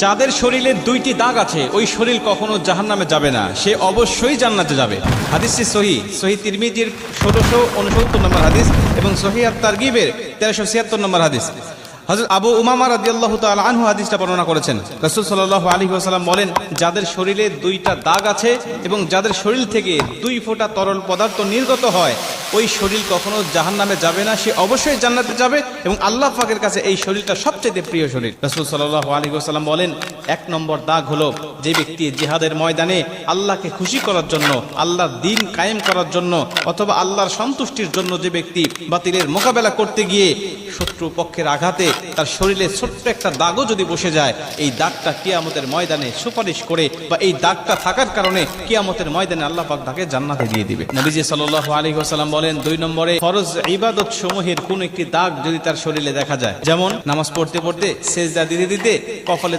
যাদের শরীরে দুইটি দাগ আছে ওই শরীর কখনো জাহান্নামে যাবে না, সে অবশ্যই জান্নাতে যাবে। হাদিসটি সহিহ তিরমিজির ১৬৬৯ নম্বর হাদিস এবং সহিহ আত-তারগিবের ১৩৭৬ নম্বর হাদিস। হযরত আবু উমামা রাদিয়াল্লাহু তাআলা আনহু হাদিসটা বর্ণনা করেছেন। রাসূল সাল্লাল্লাহু আলাইহি ওয়াসাল্লাম বলেন, যাদের শরীরে দুইটা দাগ আছে এবং যাদের শরীর থেকে ২ ফোঁটা তরল পদার্থ নির্গত হয় ওই শরীর কখনো জাহান্নামে যাবে না, সে অবশ্যই জান্নাতে যাবে এবং আল্লাহ পাকের কাছে এই শরীরটা সবচেয়ে প্রিয় শরীর। রাসূল সাল্লাল্লাহু আলাইহি ওয়াসাল্লাম বলেন, ১ নম্বর দাগ হলো যে ব্যক্তি জিহাদের ময়দানে আল্লাহকে খুশি করার জন্য, আল্লাহর দ্বীন কায়েম করার জন্য অথবা আল্লাহর সন্তুষ্টির জন্য যে ব্যক্তি বাতিলের মোকাবেলা করতে গিয়ে শত্রু পক্ষের আঘাতে তার শরীরে ছোট্ট একটা দাগও যদি বসে যায়, এই দাগটা কিয়ামতের ময়দানে সুপারিশ করে বা এই দাগটা থাকার কারণে কিয়ামতের ময়দানে আল্লাহ পাক তাকে জান্নাতে দিয়ে দিবে। নবীজি সাল্লাল্লাহু আলাইহি ওয়াসাল্লাম বলেন, ২ নম্বরে ফরজ ইবাদত সমূহের কোন একটি দাগ যদি তার শরীরে দেখা যায়, যেমন নামাজ পড়তে পড়তে সেজদা দিতে দিতে কপালে